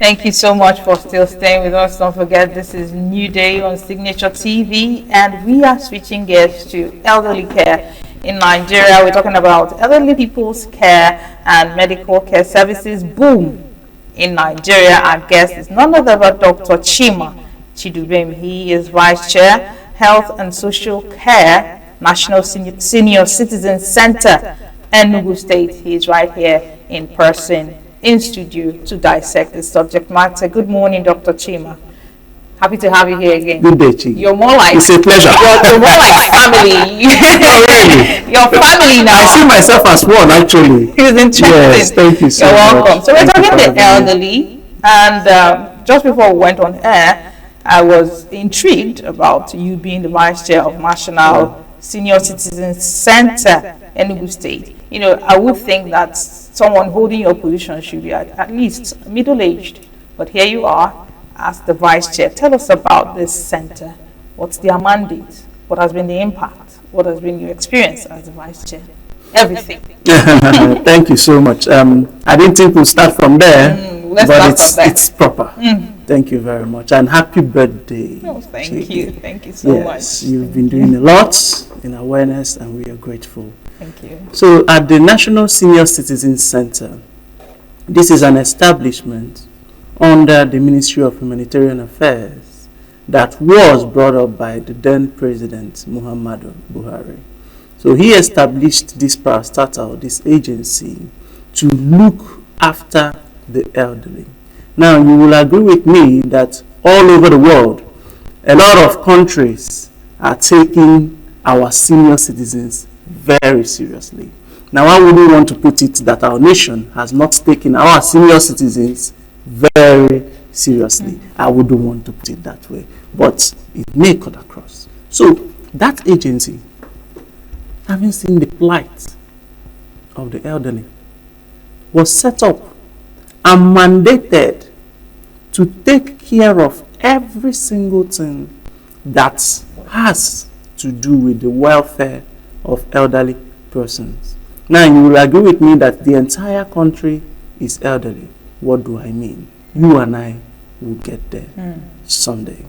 Thank you so much for still staying with us. Don't forget, this is New Day on Signature TV, and we are switching gears to elderly care in Nigeria. We're talking about elderly people's care and medical care services boom in Nigeria. Our guest is none other but Dr. Chima Chidubem. He is Vice Chair, Health and Social Care, National Senior Citizen Center, Enugu State. He is right here in person, in studio, to dissect the subject matter. Good morning, Dr. Chima. Happy to have you here again. Good day, Chi. You're more like, it's a pleasure. You're more like family. Oh, really? Your family now. I see myself as one, actually. It's interesting. Yes, thank you so much. You're welcome. So we're talking the elderly, and just before we went on air, I was intrigued about you being the Vice Chair of National Senior Citizen Center, Enugu State. You know, I would think that someone holding your position should be at least middle-aged, but here you are as the Vice Chair. Tell us about this center. What's their mandate? What has been the impact? What has been your experience as the Vice Chair? Everything. Thank you so much. I didn't think we'll start from there, but it's proper. Thank you very much, and happy birthday. Oh, thank you. Thank you so much. Yes, you've been doing a lot in awareness, and we are grateful. Thank you. So at the National Senior Citizen Center, this is an establishment under the Ministry of Humanitarian Affairs that was brought up by the then President Muhammadu Buhari. So he established this parastatal, this agency, to look after the elderly. Now, you will agree with me that all over the world, a lot of countries are taking our senior citizens very seriously. Now, I wouldn't want to put it that our nation has not taken our senior citizens very seriously. I wouldn't want to put it that way, but it may cut across. So, that agency, having seen the plight of the elderly, was set up and mandated to take care of every single thing that has to do with the welfare of elderly persons. Now, you will agree with me that the entire country is elderly. What do I mean? You and I will get there someday,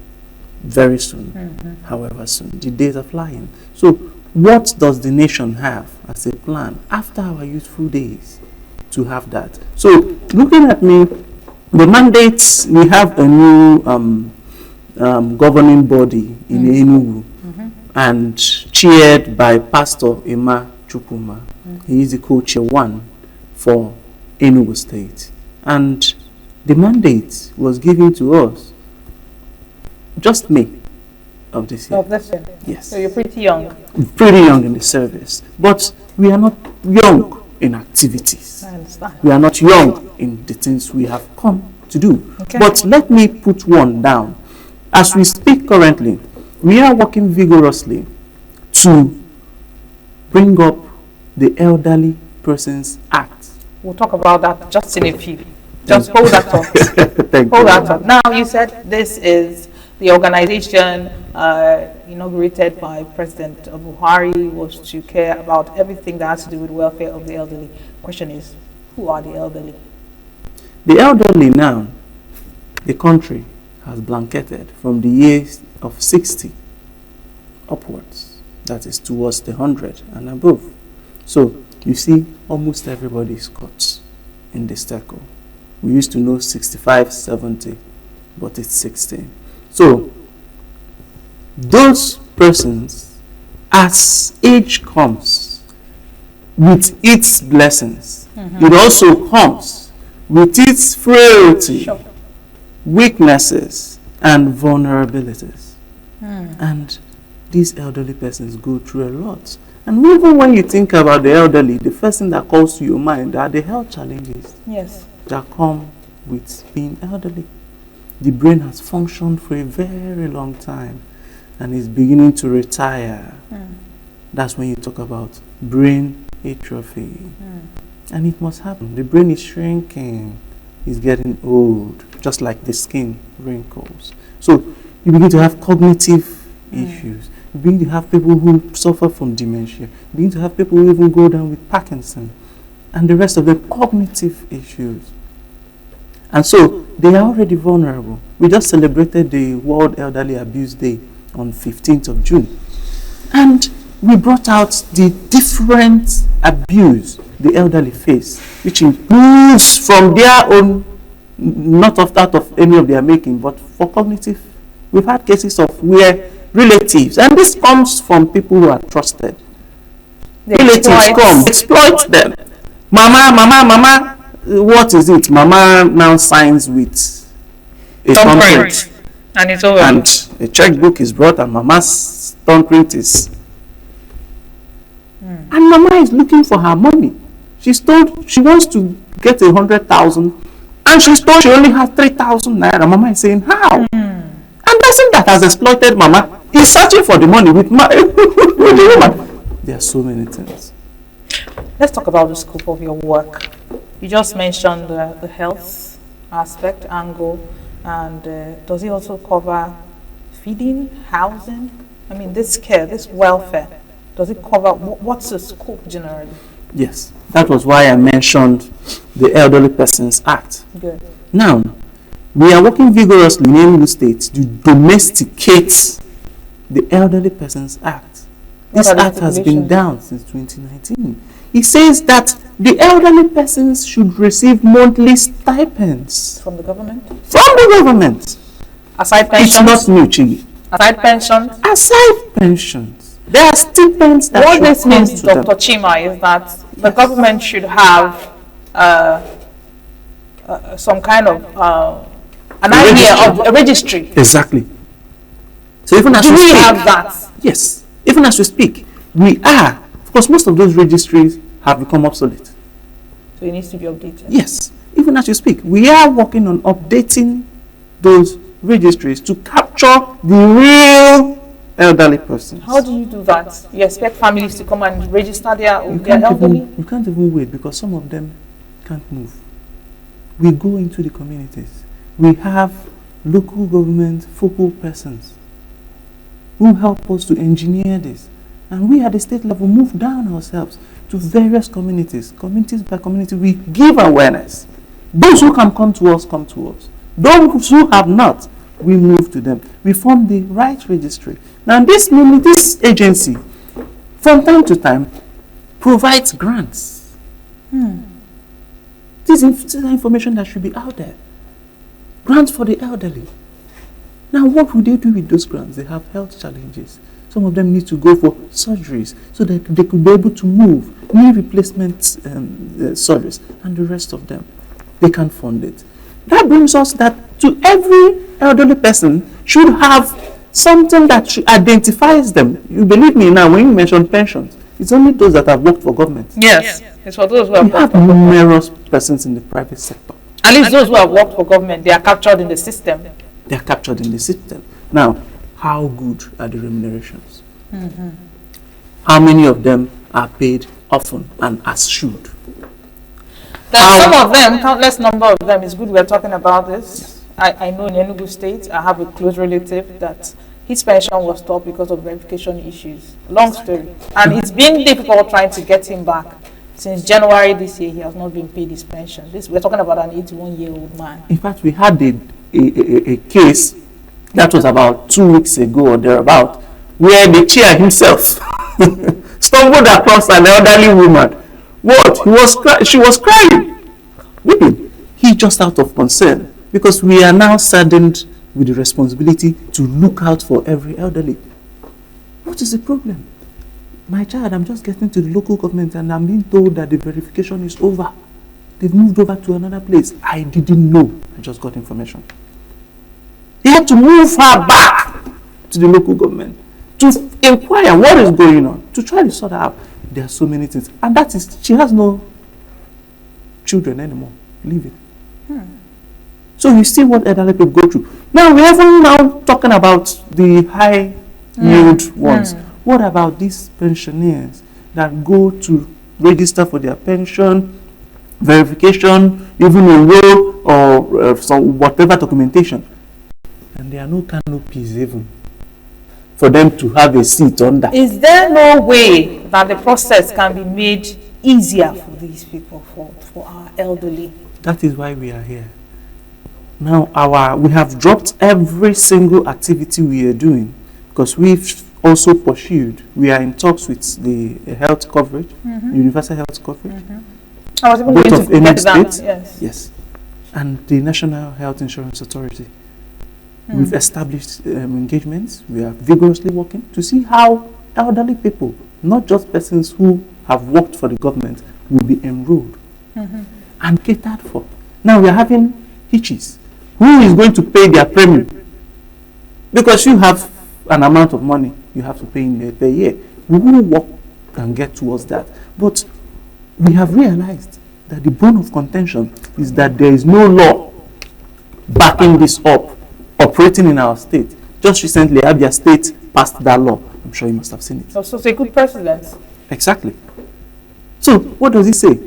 very soon, however soon. The days are flying. So, what does the nation have as a plan after our youthful days to have that? So, looking at me, the mandates, we have a new governing body in Enugu, and chaired by Pastor Emma Chukuma. He is the co-chair one for Enugu State. And the mandate was given to us just May of this year. Of this year? Yes. So you're pretty young. Pretty young in the service. But we are not young in activities. I understand. We are not young in the things we have come to do. Okay. But let me put one down. As we speak currently, we are working vigorously to bring up the Elderly Persons Act. We'll talk about that just in a few. Just hold that thought. Hold that thought. Now, you said this is the organization inaugurated by President Buhari, was to care about everything that has to do with welfare of the elderly. Question is, who are the elderly? The elderly now, the country has blanketed from the years of 60 upwards, that is towards the 100 and above. So you see, almost everybody is caught in the circle. We used to know 65, 70, but it's 60. So those persons, as age comes with its blessings, it also comes with its frailty, weaknesses, and vulnerabilities. And these elderly persons go through a lot. And even when you think about the elderly, the first thing that calls to your mind are the health challenges that come with being elderly. The brain has functioned for a very long time and is beginning to retire. That's when you talk about brain atrophy. And it must happen. The brain is shrinking, it's getting old, just like the skin wrinkles. So you begin to have cognitive issues. You begin to have people who suffer from dementia. You begin to have people who even go down with Parkinson and the rest of the cognitive issues. And so they are already vulnerable. We just celebrated the World Elderly Abuse Day on 15th of June. And we brought out the different abuse the elderly face, which includes from their own, not of that of any of their making, but for cognitive. We've had cases of where relatives, and this comes from people who are trusted. Relatives come, exploit them. Mama, what is it? Mama now signs with a thumbprint. And it's over. And a checkbook is brought and Mama's thumbprint is. And Mama is looking for her money. She's told she wants to get 100,000 and she's told she only has 3,000 naira. Mama is saying, how? And person that has exploited Mama is searching for the money with the woman. There are so many things. Let's talk about the scope of your work. You just mentioned the health aspect, angle, and does it also cover feeding, housing? I mean, this care, this welfare, does it cover, what's the scope generally? Yes, that was why I mentioned the Elderly Persons Act. Good. Now, we are working vigorously in Enugu State to domesticate the Elderly Persons Act. This act has been down since 2019. It says that the elderly persons should receive monthly stipends. From the government? From the government. Aside pensions? It's not new, Chigi. Aside pensions? Aside pensions. There are stipends that what this means, Dr. Chima, is that the government should have some kind of an idea of a registry. Exactly. So even as do we have that? Yes. Even as we speak, we are. Of course, most of those registries have become obsolete. So it needs to be updated. Yes. Even as we speak, we are working on updating those registries to capture the real elderly persons. How do you do that? You expect families to come and register their elderly? You can't even wait because some of them can't move. We go into the communities. We have local government focal persons who help us to engineer this. And we at the state level move down ourselves to various communities. Communities by community, we give awareness. Those who can come to us, come to us. Those who have not, we move to them. We form the right registry. Now this agency, from time to time, provides grants. This is information that should be out there. Grants for the elderly. Now what would they do with those grants? They have health challenges. Some of them need to go for surgeries so that they could be able to move, knee replacement surgeries, and the rest of them. They can fund it. That brings us that to every elderly person should have something that identifies them. You believe me now, when you mention pensions, it's only those that have worked for government. Yes, it's for those who have worked for government. Numerous persons in the private sector. At least those who have worked for government, they are captured in the system. They are captured in the system. Now, how good are the remunerations? How many of them are paid often and as should? There are some of them, countless number of them. It's good we're talking about this. I know in Enugu State, I have a close relative that his pension was stopped because of verification issues. Long story. And it's been difficult trying to get him back. Since January this year, he has not been paid his pension. We're talking about an 81-year-old man. In fact, we had a case that was about 2 weeks ago or thereabout, where the chair himself stumbled across an elderly woman. What? She was crying, weeping. He just out of concern, because we are now saddened with the responsibility to look out for every elderly. What is the problem? My child, I'm just getting to the local government and I'm being told that the verification is over. They've moved over to another place. I didn't know. I just got information. They had to move her back to the local government to inquire what is going on, to try to sort out. There are so many things. And that is, she has no children anymore. Leave it. So you see what elderly people go through. Now we haven't now talking about the high yield ones. What about these pensioners that go to register for their pension, verification, even enroll or some whatever documentation, and there are no canopies even for them to have a seat under? Is there no way that the process can be made easier for these people, for our elderly? That is why we are here. Now we have dropped every single activity we are doing because we've also pursued. We are in talks with the health coverage, universal health coverage, I was even both going of to any get to that. state, yes, and the National Health Insurance Authority. We've established engagements. We are vigorously working to see how elderly people, not just persons who have worked for the government, will be enrolled and catered for. Now we are having hitches. Who is going to pay their premium? Because you have an amount of money you have to pay in per year. We will work and get towards that. But we have realized that the bone of contention is that there is no law backing this up, operating in our state. Just recently, Abia State passed that law. I'm sure you must have seen it. So it's a good precedent. Exactly. So what does it say?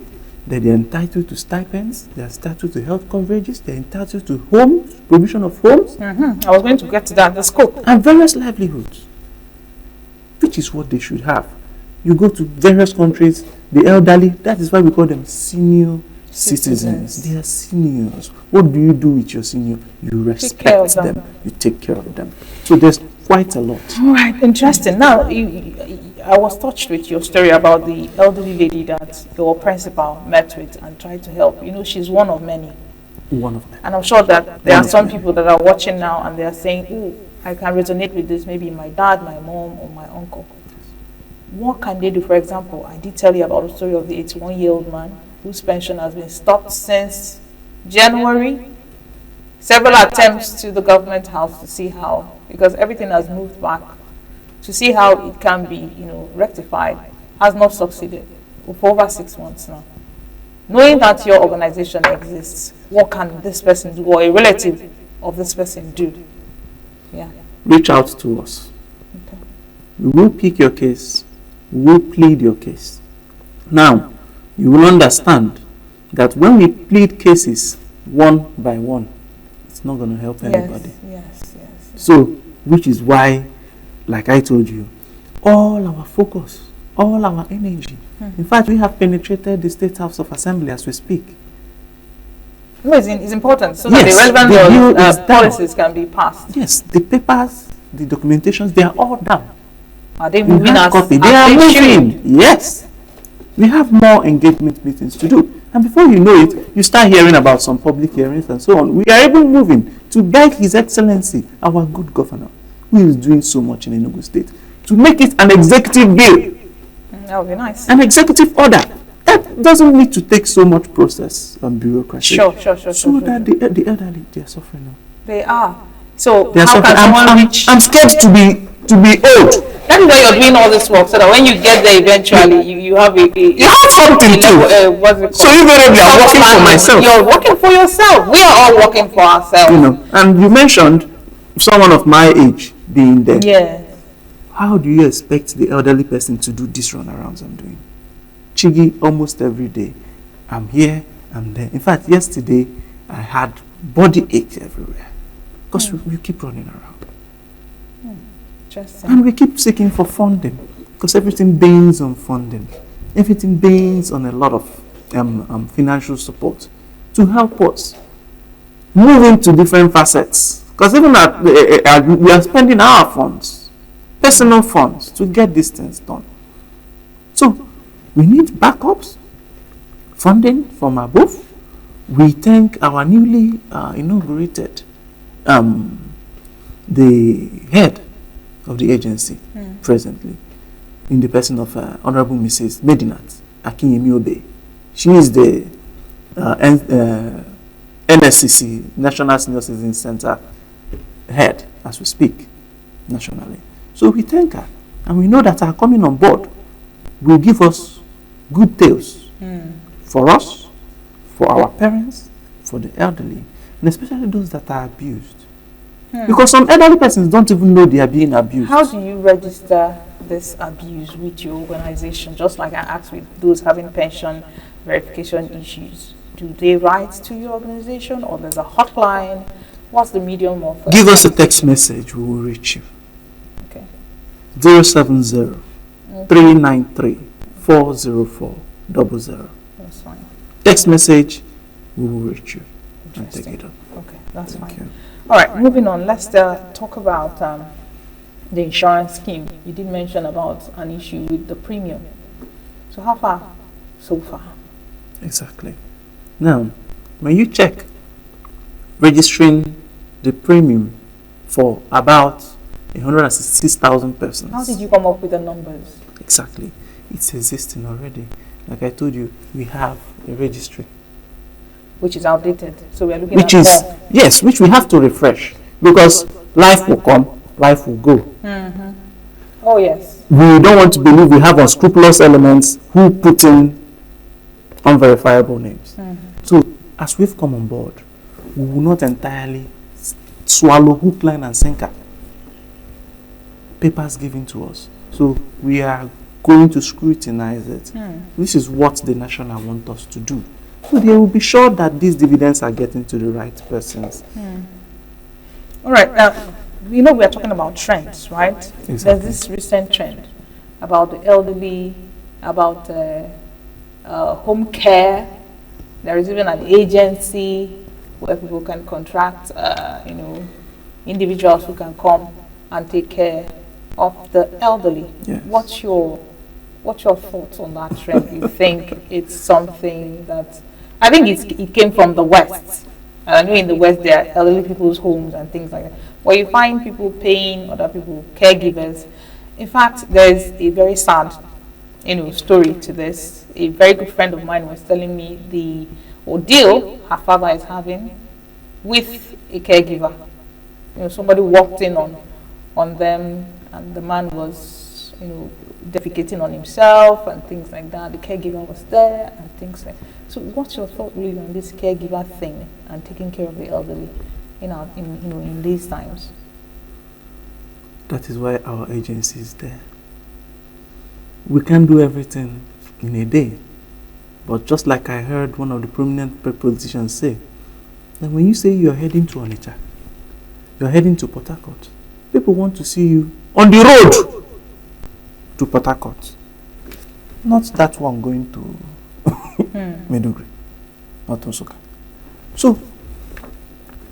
That they're entitled to stipends, they're entitled to health coverages, they're entitled to homes, provision of homes. I was going to get to that, the scope. And various livelihoods, which is what they should have. You go to various countries, the elderly, that is why we call them senior citizens. They are seniors. What do you do with your senior? You respect them. You take care of them. So there's quite a lot. All right, interesting. Now, I was touched with your story about the elderly lady that your principal met with and tried to help. You know, she's one of many. One of them. And I'm sure that there are some people that are watching now and they are saying, oh, I can resonate with this, maybe my dad, my mom, or my uncle. What can they do? For example, I did tell you about the story of the 81-year-old man whose pension has been stopped since January. Several attempts to the government house to see how, because everything has moved back, to see how it can be, rectified, has not succeeded for over 6 months now. Knowing that your organization exists, what can this person do, or a relative of this person do? Yeah. Reach out to us. Okay. We will pick your case. We will plead your case. Now, you will understand that when we plead cases one by one, it's not going to help anybody. Yes. So, which is why, like I told you, all our focus, all our energy. In fact, we have penetrated the State House of Assembly as we speak. No, it's important so Yes, that the relevant policies can be passed. Yes, the papers, the documentations, they are all down. Are they moving as copy? They as are they moving. should? Yes. We have more engagement meetings to do. And before you know it, you start hearing about some public hearings and so on. We are even moving to beg His Excellency, our good governor, who is doing so much in Enugu State, to make it an executive bill. That would be nice. An executive order. That doesn't need to take so much process and bureaucracy. Sure. That the elderly, they are suffering now. They are. So They are how suffering. can someone reach? I'm scared to be old. That is why you're doing all this work, so that when you get there eventually, you have You have something too. What's it called? So invariably, I'm working for myself. You're working for yourself. We are all working for ourselves. And you mentioned someone of my age being there. Yes. How do you expect the elderly person to do these runarounds I'm doing? Chigi, almost every day. I'm here, I'm there. In fact, yesterday, I had body ache everywhere. Because we keep running around. Interesting. And we keep seeking for funding. Because everything bangs on funding. Everything bangs on a lot of financial support to help us move into different facets. Because even we are spending our funds, personal funds, to get these things done. So, we need backups, funding from above. We thank our newly inaugurated, the head of the agency presently, in the person of Honorable Mrs. Medinat Akinyemi Obe. She is the NSCC, National Senior Citizen Center head, as we speak, nationally. So we thank her, and we know that her coming on board will give us good tales for us, for our parents, for the elderly, and especially those that are abused. Because some elderly persons don't even know they are being abused. How do you register this abuse with your organization? Just like I asked with those having pension verification issues. Do they write to your organization, or there's a hotline? What's the medium of? Give us a text message, we will reach you. Okay. 070 393 404 00. That's fine. Text message, we will reach you and take it up. Okay. That's Thank fine. you. All right, moving on. Let's talk about the insurance scheme. You did mention about an issue with the premium. So how far so far? Exactly. Now, when you check registering the premium for about 166,000 persons. How did you come up with the numbers? Exactly. It's existing already. Like I told you, we have a registry. Which is outdated. So we are looking Which at is, more. yes, which we have to refresh. Because life will come, life will go. Mm-hmm. Oh, yes. We don't want to believe we have unscrupulous elements who put in unverifiable names. Mm-hmm. So, as we've come on board, we will not entirely swallow hook, line, and sinker papers given to us. So, we are going to scrutinize it. This is what the national want us to do. So, they will be sure that these dividends are getting to the right persons. All right. We know we are talking about trends, right? Exactly. There's this recent trend about the elderly, about home care. There is even an agency where people can contract, individuals who can come and take care of the elderly. Yes. What's your thoughts on that trend? You think it's something that I think it came from the West. I know in the West there are elderly people's homes and things like that, where you find people paying other people, caregivers. In fact, there is a very sad, story to this. A very good friend of mine was telling me the ordeal her father is having with a caregiver. Somebody walked in on them, and the man was, defecating on himself and things like that. The caregiver was there and things like that. So what's your thought really on this caregiver thing and taking care of the elderly in these times? That is why our agency is there. We can't do everything in a day. But just like I heard one of the prominent politicians say, that when you say you're heading to Onitsha, you're heading to Port Harcourt, people want to see you on the road to Port Harcourt. Not that one going to Maiduguri, not Nsukka. So,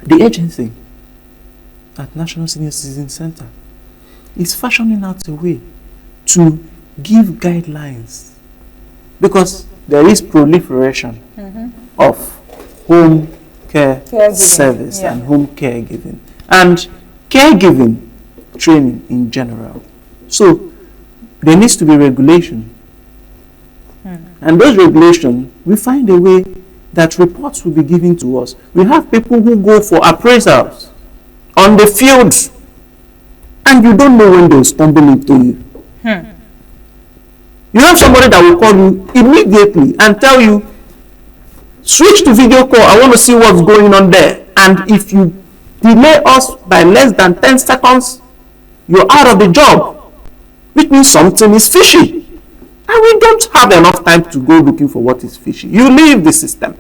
the agency at National Senior Citizen Center is fashioning out a way to give guidelines, because there is proliferation of home care service and home caregiving and caregiving training in general. So there needs to be regulation, and those regulations, we find a way that reports will be given to us. We have people who go for appraisals on the field, and you don't know when they'll stumble into you. You have somebody that will call you immediately and tell you, switch to video call, I want to see what's going on there. And if you delay us by less than 10 seconds, you're out of the job, which means something is fishy. And we don't have enough time to go looking for what is fishy. You leave the system.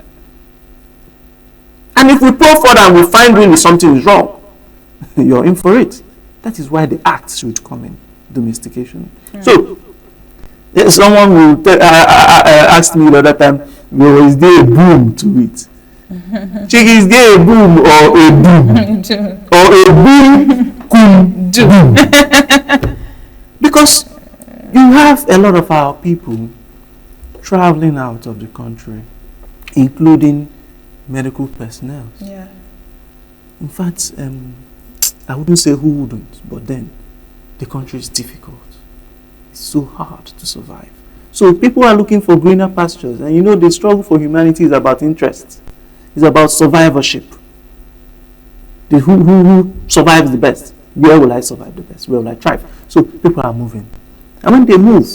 And if we probe further and we find really something is wrong, you're in for it. That is why the act should come in, domestication. So, someone will asked me the other time, is there a boom to it? Is there a boom or a boom? Or a boom, kum, boom? Because you have a lot of our people traveling out of the country, including medical personnel. Yeah. In fact, I wouldn't say who wouldn't, but then the country is difficult. It's so hard to survive. So people are looking for greener pastures, and the struggle for humanity is about interest. It's about survivorship. Who survives the best? Where will I survive the best? Where will I thrive? So people are moving. And when they move,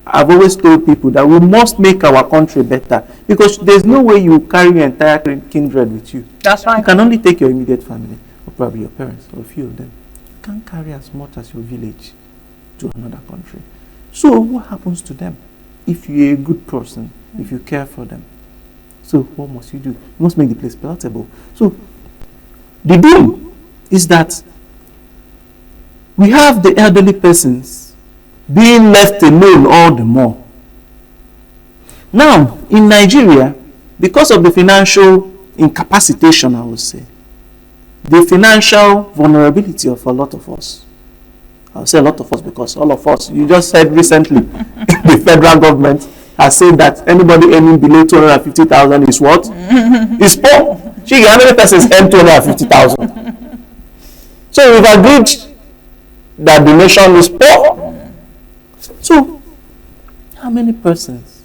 I've always told people that we must make our country better, because there's no way you carry your entire kindred with you. That's right. You can only take your immediate family, or probably your parents, or a few of them. You can't carry as much as your village to another country. So what happens to them if you're a good person, if you care for them? So what must you do? You must make the place palatable. So the doom is that we have the elderly persons being left alone all the more. Now, in Nigeria, because of the financial incapacitation, I would say, the financial vulnerability of a lot of us. I'll say a lot of us because all of us, you just said recently, the federal government has said that anybody earning below 250,000 is what? Is poor. How many persons earn 250,000? So we've agreed that the nation is poor. So how many persons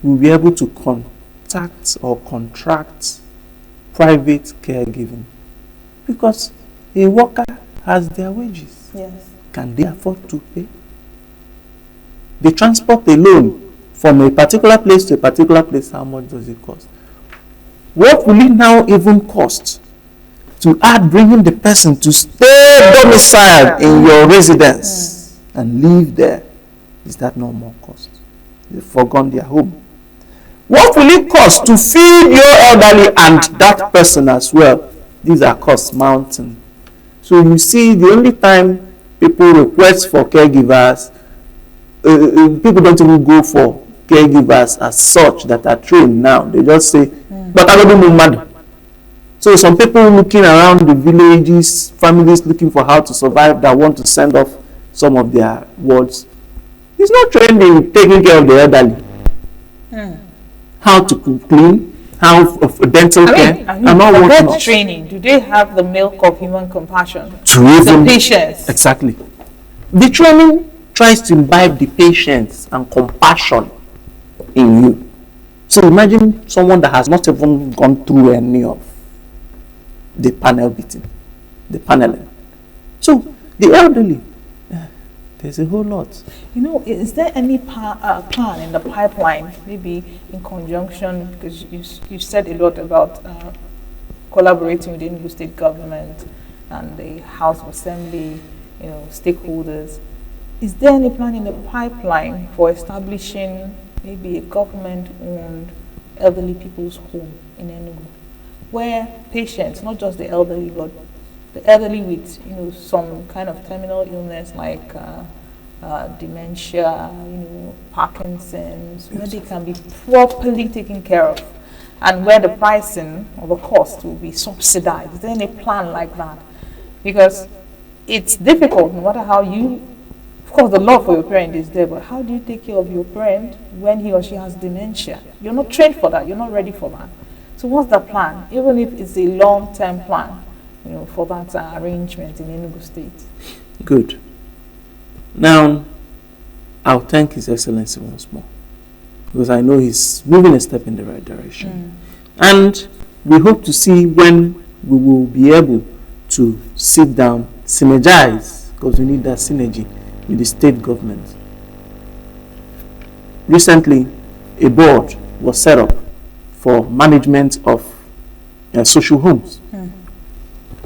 will be able to contact or contract private caregiving? Because a worker has their wages. Yes. Can they afford to pay? The transport alone from a particular place to a particular place, how much does it cost? What will it now even cost to add bringing the person to stay domiciled in your residence and live there? Is that no more cost? They've forgone their home. What will it cost to feed your elderly and that person as well? These are cost mountain. So you see, the only time people request for caregivers, people don't even go for caregivers as such that are trained now. They just say, but I don't know mad. So some people looking around the villages, families looking for how to survive, that want to send off some of their wards. He's not trained in taking care of the elderly. How to clean, how of dental care. And all what training. Do they have the milk of human compassion? To even, the patience. Exactly. The training tries to imbibe the patience and compassion in you. So imagine someone that has not even gone through any of the panel beating, the paneling. So the elderly, there's a whole lot. You know, is there any plan in the pipeline, maybe in conjunction, because you said a lot about collaborating with the Enugu state government and the House of Assembly, you know, stakeholders. Is there any plan in the pipeline for establishing maybe a government-owned elderly people's home in Enugu, where patients, not just the elderly, but the elderly with, you know, some kind of terminal illness like dementia, you know, Parkinson's, where they can be properly taken care of, and where the pricing or the cost will be subsidized? Is there any plan like that? Because it's difficult, no matter how you, of course, the love for your parent is there, but how do you take care of your parent when he or she has dementia? You're not trained for that. You're not ready for that. So what's the plan, even if it's a long-term plan, you know, for that arrangement in Enugu State? Good. Now, I'll thank His Excellency once more, because I know he's moving a step in the right direction. And we hope to see when we will be able to sit down, synergize, because we need that synergy with the state government. Recently, a board was set up for management of social homes,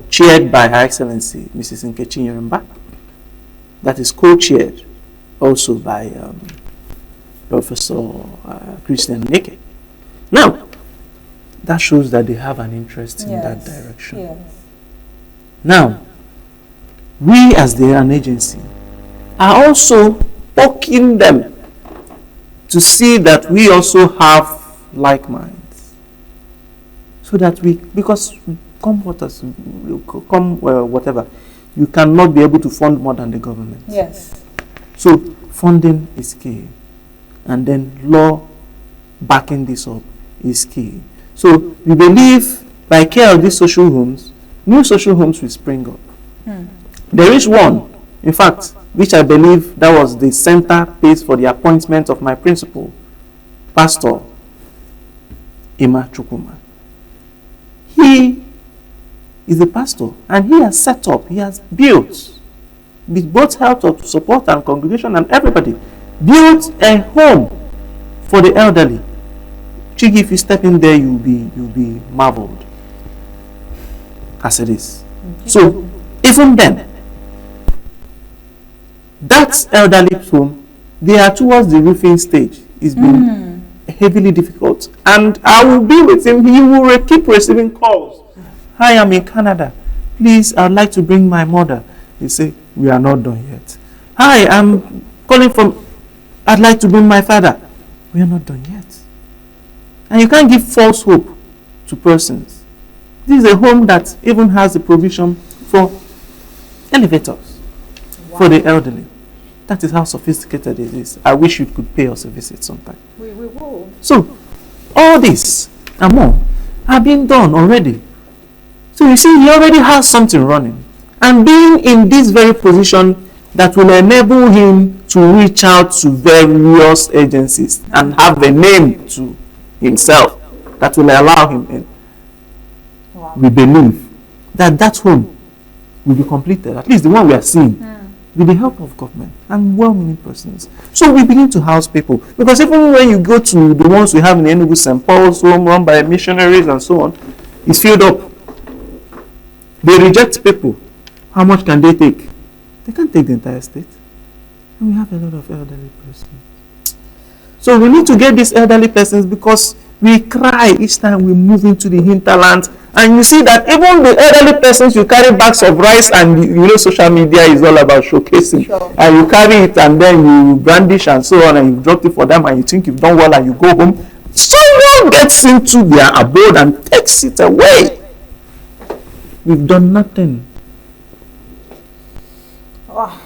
chaired by Her Excellency Mrs. Nkechi Nyeremba. That is co-chaired also by Professor Christian Nike. Now, that shows that they have an interest in that direction. Yes. Now, we as an agency are also poking them to see that we also have like minds. So that we, because whatever, you cannot be able to fund more than the government. Yes. So funding is key. And then law backing this up is key. So we believe by care of these social homes, new social homes will spring up. There is one, in fact, which I believe that was the center piece for the appointment of my principal, Pastor Ima Chukuma. He is a pastor, and he has set up, he has built, with both help of support and congregation and everybody, built a home for the elderly. Chigi, if you step in there, you'll be marveled as it is. So even then, that elderly home, they are towards the roofing stage. It's been heavily difficult, and I will be with him. He will keep receiving calls. Hi, I'm in Canada. Please, I'd like to bring my mother. He say, we are not done yet. Hi, I'm calling from, I'd like to bring my father. We are not done yet. And you can't give false hope to persons. This is a home that even has the provision for elevators for the elderly. That is how sophisticated it is. I wish you could pay us a visit sometime. We will. So, all this and more are being done already. So you see, he already has something running. And being in this very position that will enable him to reach out to various agencies and have a name to himself that will allow him in. Wow. We believe that that home will be completed, at least the one we are seeing, with the help of government and well-meaning persons. So we begin to house people. Because even when you go to the ones we have in Enugu, St. Paul's home, run by missionaries and so on, it's filled up. They reject people. How much can they take? They can't take the entire state. And we have a lot of elderly persons. So we need to get these elderly persons because we cry each time we move into the hinterland. And you see that even the elderly persons, you carry bags of rice, and you know social media is all about showcasing. Sure. And you carry it and then you brandish and so on, and you drop it for them and you think you've done well and you go home. Someone gets into their abode and takes it away. We've done nothing. Oh,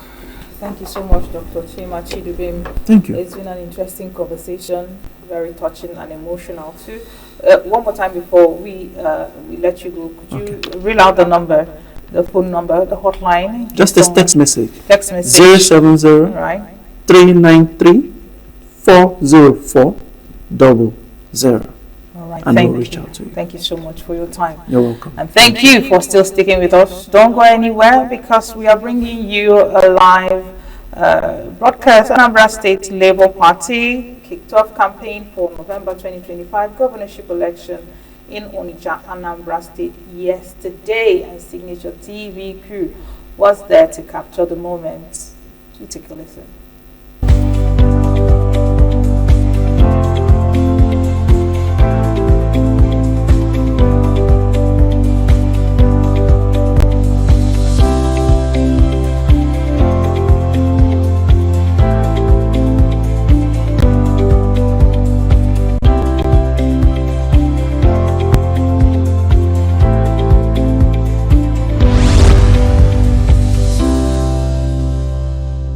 thank you so much, Dr. Chima Chidubem. Thank you. It's been an interesting conversation, very touching and emotional too. One more time before we let you go, could you reel out the number, the phone number, the hotline? Just a text message. Text message. 070 Right. 393 404 00. All right. And Thank we'll reach you. out to you. Thank you so much for your time. You're welcome. And thank you for still sticking with us. Don't go anywhere because we are bringing you a live broadcast. Anambra State Labour Party kicked off campaign for November 2025 governorship election in Onitsha, Anambra State yesterday, and Signature TV crew was there to capture the moment. You take a listen.